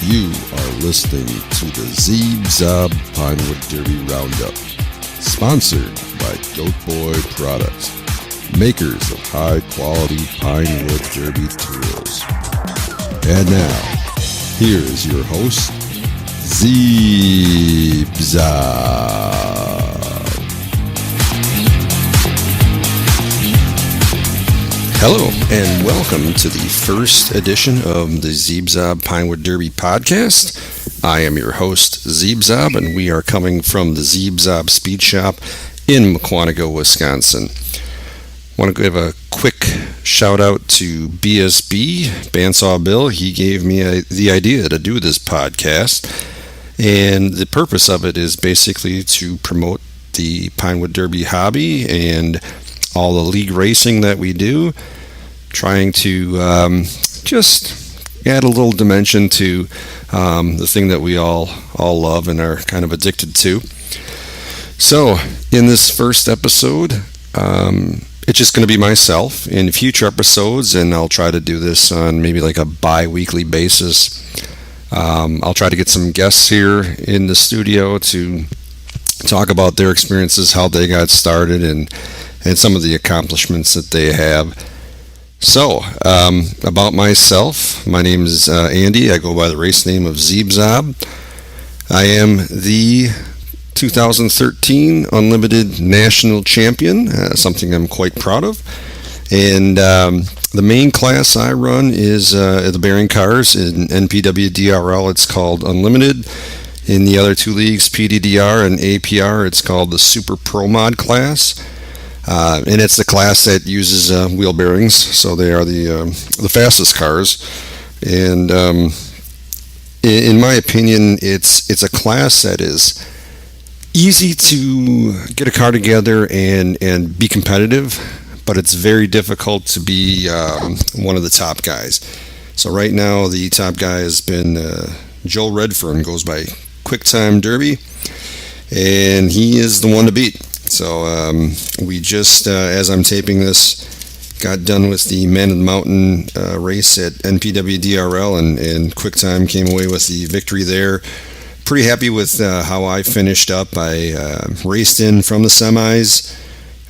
You are listening to the Zeebzob Pinewood Derby Roundup, sponsored by Goat Boy Products, makers of high-quality Pinewood Derby tools. And now, here is your host, Zeebzob. Hello, and welcome to the first edition of the Zeebzob Pinewood Derby podcast. I am your host, Zeebzob, and we are coming from the Zeebzob Speed Shop in Mukwonago, Wisconsin. I want to give a quick shout out to BSB, Bandsaw Bill. He gave me the idea to do this podcast, and the purpose of it is basically to promote the Pinewood Derby hobby and all the league racing that we do, trying to just add a little dimension to the thing that we all love and are kind of addicted to. So in this first episode, it's just going to be myself. In future episodes, and I'll try to do this on maybe like a bi-weekly basis, I'll try to get some guests here in the studio to talk about their experiences, how they got started, and some of the accomplishments that they have. So, about myself, my name is Andy. I go by the race name of Zeebzob. I am the 2013 Unlimited National Champion, something I'm quite proud of. And the main class I run is the bearing cars. In NPW DRL, it's called Unlimited. In the other two leagues, PDDR and APR, it's called the Super Pro Mod class. And it's the class that uses wheel bearings, so they are the fastest cars. And in my opinion, it's a class that is easy to get a car together and be competitive, but it's very difficult to be one of the top guys. So right now, the top guy has been Joe Redfern, goes by QuickTime Derby, and he is the one to beat. So we just, as I'm taping this, got done with the Man of the Mountain race at NPW DRL, and QuickTime came away with the victory there. Pretty happy with how I finished up. I raced in from the semis.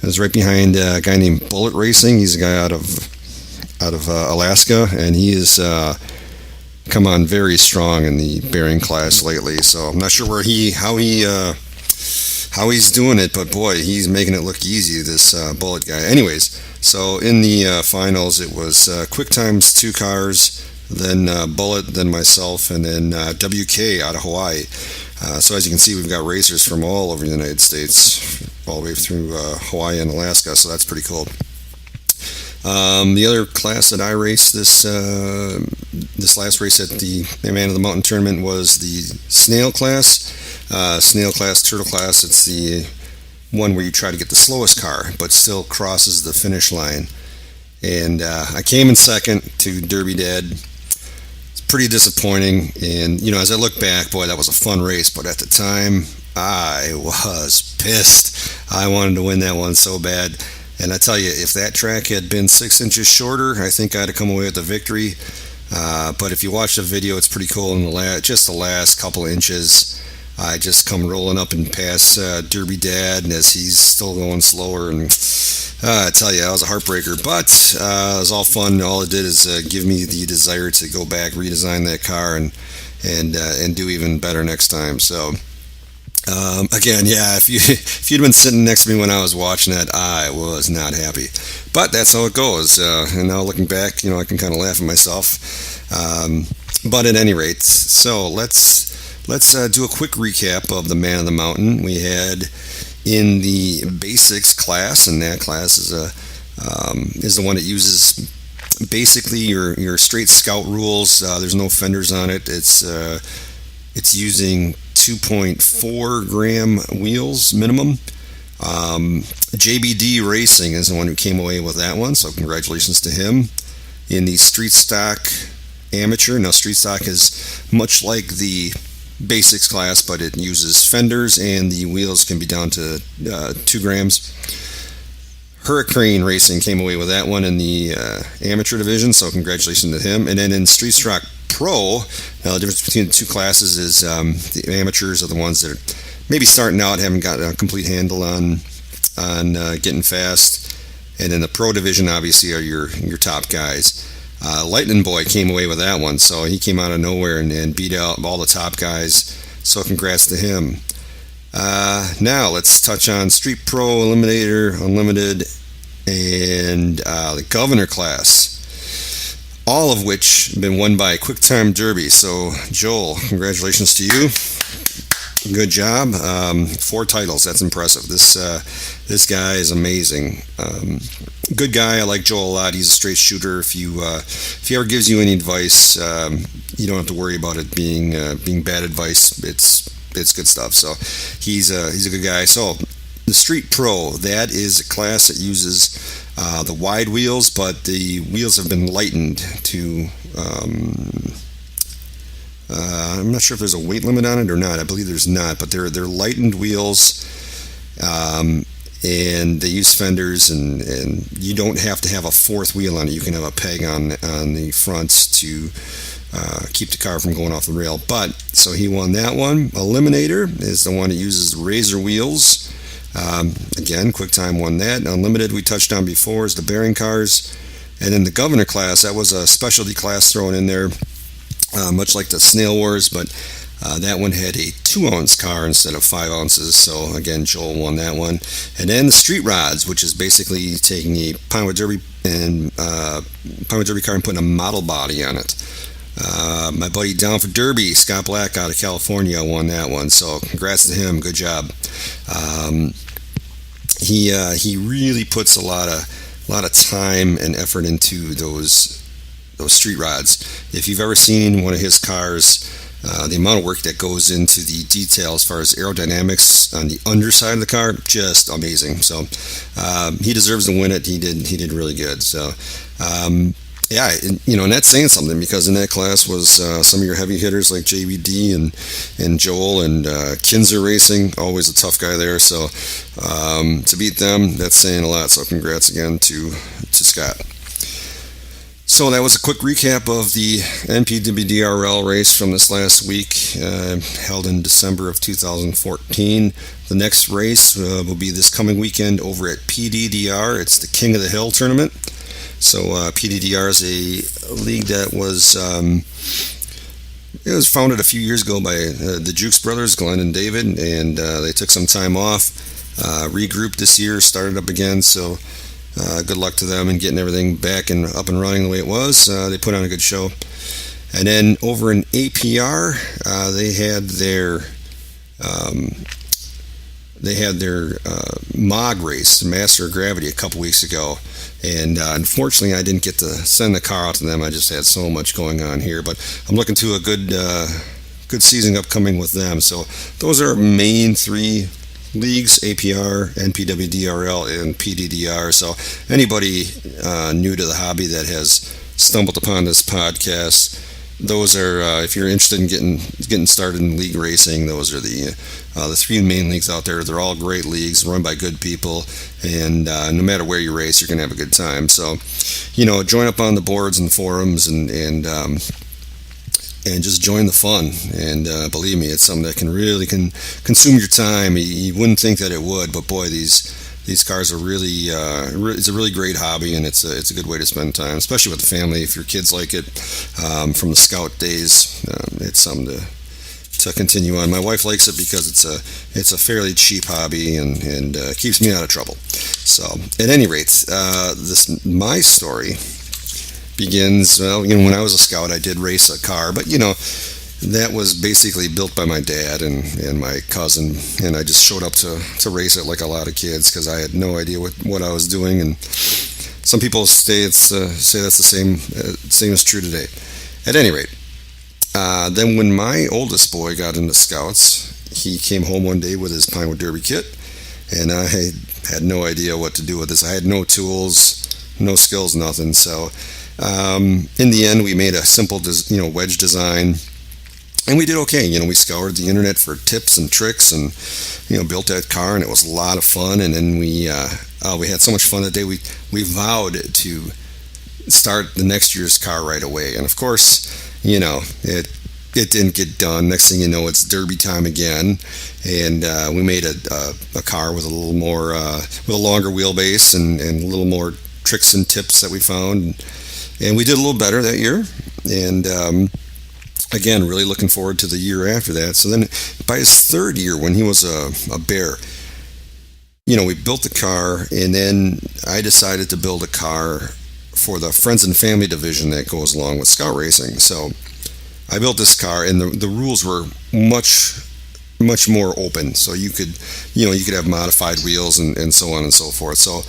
I was right behind a guy named Bullet Racing. He's a guy out of Alaska, and he is come on very strong in the bearing class lately. So I'm not sure how he's doing it, but boy, he's making it look easy, this Bullet guy. Anyways, so in the finals, it was QuickTime's two cars, then Bullet, then myself, and then WK out of Hawaii. So as you can see, we've got racers from all over the United States, all the way through Hawaii and Alaska, so that's pretty cool. The other class that I raced this last race at the Man of the Mountain tournament was the snail class. Snail class, turtle class, it's the one where you try to get the slowest car, but still crosses the finish line. And I came in second to Derby Dad. It's pretty disappointing. And, as I look back, boy, that was a fun race. But at the time, I was pissed. I wanted to win that one so bad. And I tell you, if that track had been 6 inches shorter, I think I'd have come away with the victory. But if you watch the video, it's pretty cool. In the last couple of inches, I just come rolling up and pass Derby Dad, and as he's still going slower, and I tell you, that was a heartbreaker, but it was all fun. All it did is give me the desire to go back, redesign that car, and do even better next time. So again, yeah, if you'd been sitting next to me when I was watching that, I was not happy, but that's how it goes. And now looking back, I can kind of laugh at myself. But at any rate, so let's do a quick recap of the Man of the Mountain. We had in the basics class, and that class is the one that uses basically your straight scout rules. There's no fenders on it. It's using 2.4 gram wheels minimum. JBD Racing is the one who came away with that one, so congratulations to him. In the street stock amateur, now street stock is much like the basics class, but it uses fenders, and the wheels can be down to 2 grams. Hurricane Racing came away with that one in the amateur division, so congratulations to him. And then in Street Stock Pro. Now, the difference between the two classes is the amateurs are the ones that are maybe starting out, haven't got a complete handle on getting fast. And in the Pro division, obviously, are your top guys. Lightning Boy came away with that one, so he came out of nowhere and beat out all the top guys. So congrats to him. Now let's touch on Street Pro, Eliminator, Unlimited, and the Governor class. All of which have been won by Quick Time Derby. So Joel, congratulations to you. Good job. 4 titles. That's impressive. This guy is amazing. Good guy. I like Joel a lot. He's a straight shooter. If he ever gives you any advice, you don't have to worry about it being bad advice. It's good stuff. So he's a good guy. So the Street Pro, that is a class that uses the wide wheels, but the wheels have been lightened to. I'm not sure if there's a weight limit on it or not. I believe there's not, but they're lightened wheels, and they use fenders, and you don't have to have a fourth wheel on it. You can have a peg on the fronts to keep the car from going off the rail. But so he won that one. Eliminator is the one that uses razor wheels. Again, QuickTime won that. Unlimited, we touched on before, is the bearing cars. And then the Governor class, that was a specialty class thrown in there, much like the Snail Wars, but that one had a 2-ounce car instead of 5 ounces. So again, Joel won that one. And then the Street Rods, which is basically taking a Pinewood Derby car and putting a model body on it. My buddy Down for Derby, Scott Black out of California, won that one. So congrats to him. Good job. He really puts a lot of time and effort into those street rods. If you've ever seen one of his cars, the amount of work that goes into the detail as far as aerodynamics on the underside of the car, just amazing. So he deserves to win it. He did really good. So yeah, and that's saying something, because in that class was some of your heavy hitters like JBD and Joel and Kinzer Racing, always a tough guy there. So to beat them, that's saying a lot. So congrats again to Scott. So that was a quick recap of the NPWDRL race from this last week, held in December of 2014. The next race will be this coming weekend over at PDDR. It's the King of the Hill tournament. So PDDR is a league that was founded a few years ago by the Jukes brothers, Glenn and David, and they took some time off, regrouped this year, started up again. So good luck to them in getting everything back and up and running the way it was. They put on a good show. And then over in APR, they had their MOG race, Master of Gravity, a couple weeks ago. And unfortunately, I didn't get to send the car out to them. I just had so much going on here. But I'm looking to a good season upcoming with them. So those are our main 3 leagues: APR, NPWDRL, and PDDR. So anybody new to the hobby that has stumbled upon this podcast, those are if you're interested in getting started in league racing, those are the 3 main leagues out there. They're all great leagues run by good people, and no matter where you race, you're gonna have a good time. So join up on the boards and forums and just join the fun. And believe me, it's something that can really consume your time. You wouldn't think that it would, but boy, these cars are really it's a really great hobby, and it's a good way to spend time, especially with the family. If your kids like it from the scout days, it's something to continue on. My wife likes it because it's a fairly cheap hobby and keeps me out of trouble. So at any rate, my story begins, when I was a scout. I did race a car, but that was basically built by my dad and my cousin, and I just showed up to race it like a lot of kids, because I had no idea what I was doing. And some people say that's the same is true today. At any rate, then when my oldest boy got into scouts, he came home one day with his Pinewood Derby kit, and I had no idea what to do with this. I had no tools, no skills, nothing. So in the end, we made a simple wedge design, and we did okay. We scoured the internet for tips and tricks, and built that car, and it was a lot of fun. And then we had so much fun that day. We vowed to start the next year's car right away. And of course, it didn't get done. Next thing you know, it's Derby time again, and we made a car with a little more with a longer wheelbase and a little more tricks and tips that we found, and we did a little better that year. And again, really looking forward to the year after that. So then, by his third year, when he was a bear, we built the car, and then I decided to build a car for the friends and family division that goes along with scout racing. So I built this car, and the rules were much more open. So you could have modified wheels and so on and so forth. So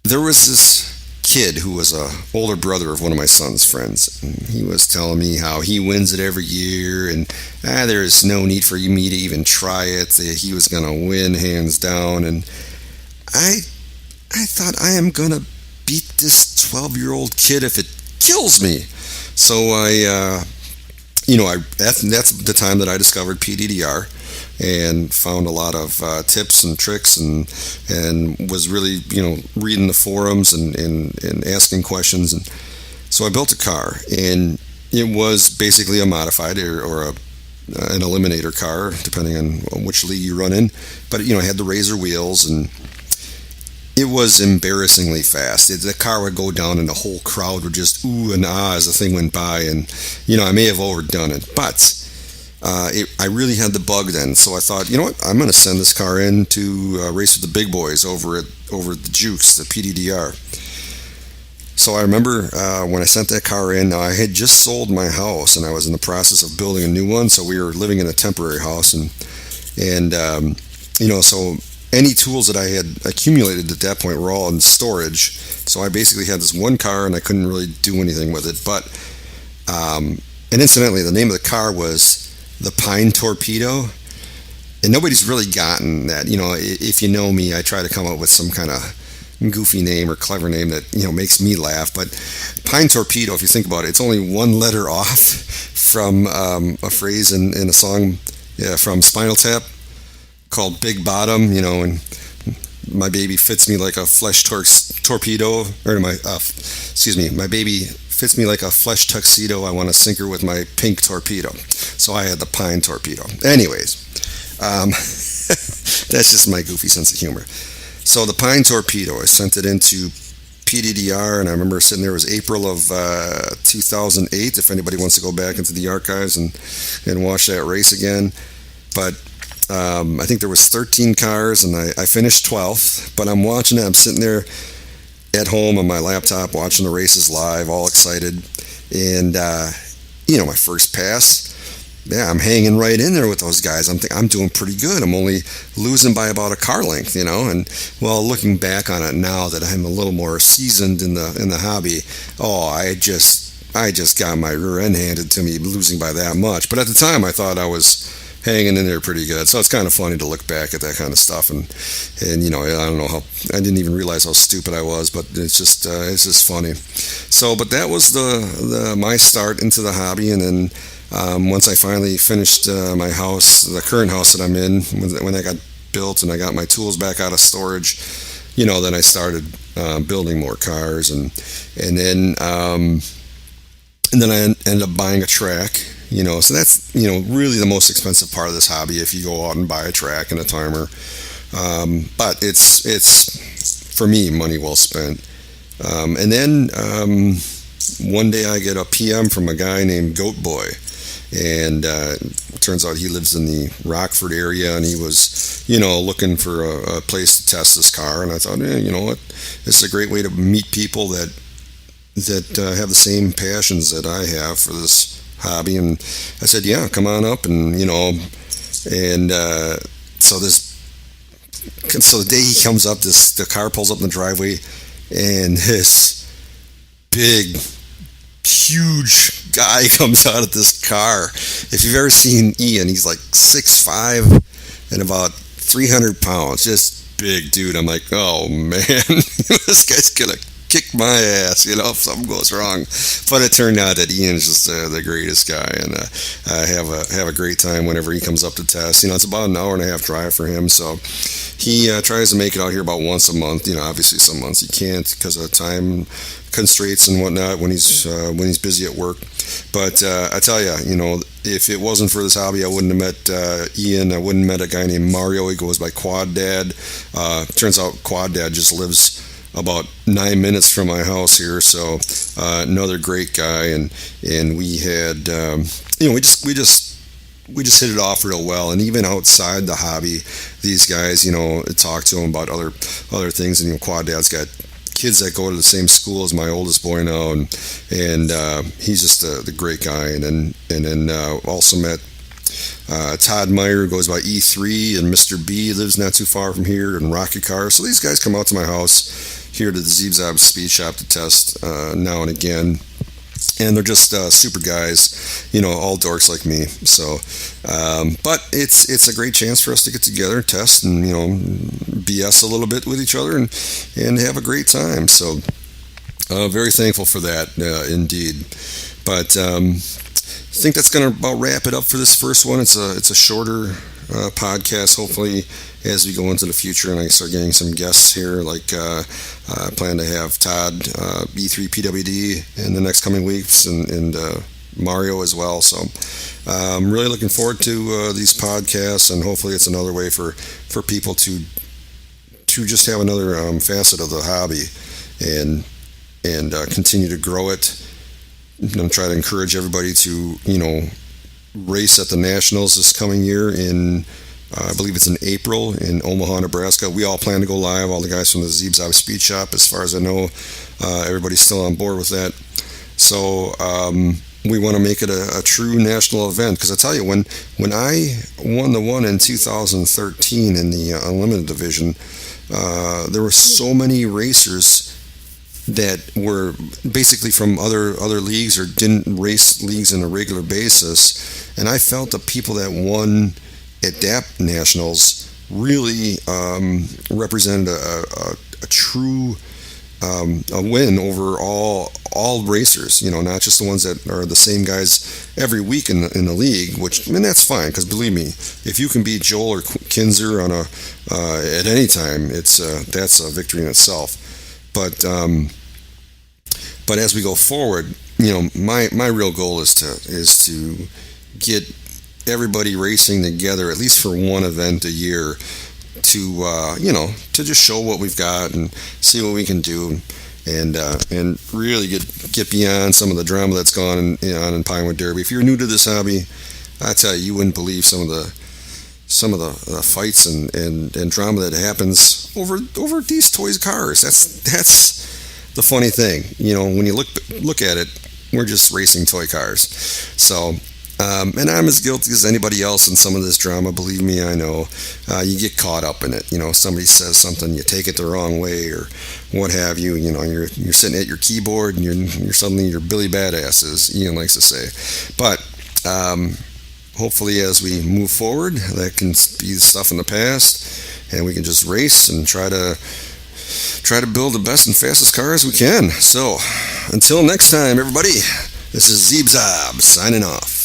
there was this kid who was a older brother of one of my son's friends, and he was telling me how he wins it every year, and there's no need for me to even try it. He was going to win hands down, and I thought, I am going to beat this 12-year-old kid if it kills me. So that's the time that I discovered PDDR and found a lot of tips and tricks, and was really reading the forums and asking questions. And so I built a car, and it was basically a modified or an eliminator car, depending on which league you run in. But it had the razor wheels, and it was embarrassingly fast. The car would go down, and the whole crowd would just ooh and ah as the thing went by. And I may have overdone it, but I really had the bug then. So I thought, you know what, I'm going to send this car in to race with the big boys over the Jukes, the PDDR. So I remember when I sent that car in. Now, I had just sold my house, and I was in the process of building a new one. So we were living in a temporary house, and so any tools that I had accumulated at that point were all in storage. So I basically had this one car, and I couldn't really do anything with it. But and incidentally, the name of the car was the Pine Torpedo, and nobody's really gotten that. If you know me, I try to come up with some kind of goofy name or clever name that makes me laugh. But Pine Torpedo, if you think about it, it's only one letter off from a phrase in a song from Spinal Tap called Big Bottom. And my baby fits me like a flesh torpedo, or my baby fits me like a flesh tuxedo. I want to sink her with my pink torpedo. So I had the Pine Torpedo. Anyways, that's just my goofy sense of humor. So the Pine Torpedo, I sent it into PDDR, and I remember sitting there. It was April of 2008, if anybody wants to go back into the archives and watch that race again. But I think there was 13 cars, and I finished 12th. But I'm watching it. I'm sitting there at home on my laptop watching the races live, all excited. And my first pass, I'm hanging right in there with those guys. I'm doing pretty good. I'm only losing by about a car length, and looking back on it now that I'm a little more seasoned in the hobby, I just got my rear end handed to me, losing by that much. But at the time, I thought I was hanging in there pretty good. So it's kind of funny to look back at that kind of stuff, and I don't know how, I didn't even realize how stupid I was, but it's just funny. So, but that was my start into the hobby. And then once I finally finished my house, the current house that I'm in, when I got built and I got my tools back out of storage, then I started building more cars, and then I ended up buying a track. So that's really the most expensive part of this hobby, if you go out and buy a track and a timer. But it's for me money well spent. And then one day I get a PM from a guy named Goat Boy, and it turns out he lives in the Rockford area, and he was looking for a place to test this car. And I thought, you know what, it's a great way to meet people that have the same passions that I have for this hobby. And I said, yeah, come on up. And so the day he comes up, the car pulls up in the driveway, and this big, huge guy comes out of this car. If you've ever seen Ian, he's like 6'5" and about 300 pounds, just big dude. I'm like, oh man, this guy's gonna kick my ass, if something goes wrong. But it turned out that Ian's just the greatest guy, and I have a great time whenever he comes up to test. It's about an hour and a half drive for him, so he tries to make it out here about once a month. Obviously some months he can't because of time constraints and whatnot when he's busy at work. But I tell you, if it wasn't for this hobby, I wouldn't have met Ian. I wouldn't have met a guy named Mario. He goes by Quad Dad. Turns out Quad Dad just lives about 9 minutes from my house here. So another great guy, and we had we just hit it off real well. And even outside the hobby, these guys talk to him about other things. And Quad Dad's got kids that go to the same school as my oldest boy now, and he's just the great guy. And then also met Todd Meyer, who goes by E3, and Mr. B lives not too far from here, and Rocket Car. So these guys come out to my house here to the Zeebzob Speed Shop to test now and again. And they're just super guys, all dorks like me. So, but it's a great chance for us to get together, test, and BS a little bit with each other, and have a great time. So, very thankful for that, indeed. But I think that's going to about wrap it up for this first one. It's a shorter podcast. Hopefully, as we go into the future and I start getting some guests here, like I plan to have Todd, E3 PWD in the next coming weeks, and Mario as well. So I'm really looking forward to these podcasts, and hopefully it's another way for people to just have another facet of the hobby and continue to grow it. I'm trying to encourage everybody to race at the Nationals this coming year in I believe it's in April in Omaha, Nebraska. We all plan to go live, all the guys from the Zeebzob Speed Shop. As far as I know, everybody's still on board with that. So we want to make it a true national event, because I tell you, when I won the one in 2013 in the Unlimited division, there were so many racers that were basically from other leagues or didn't race leagues on a regular basis, and I felt the people that won at DAP Nationals really represented a true a win over all racers, not just the ones that are the same guys every week in the league, which, and that's fine, because believe me, if you can beat Joel or Kinzer on at any time, that's a victory in itself. But as we go forward, my real goal is to get everybody racing together at least for one event a year, to just show what we've got and see what we can do, and really get beyond some of the drama that's gone on in Pinewood Derby. If you're new to this hobby, I tell you, you wouldn't believe some of the fights and drama that happens over these toy cars. That's the funny thing. When you look at it, we're just racing toy cars. So. And I'm as guilty as anybody else in some of this drama. Believe me, I know. You get caught up in it. Somebody says something, you take it the wrong way, or what have you. You're sitting at your keyboard, and you're suddenly you're Billy Badass, as Ian likes to say. But hopefully, as we move forward, that can be stuff in the past, and we can just race and try to build the best and fastest cars we can. So, until next time, everybody. This is Zeebzob signing off.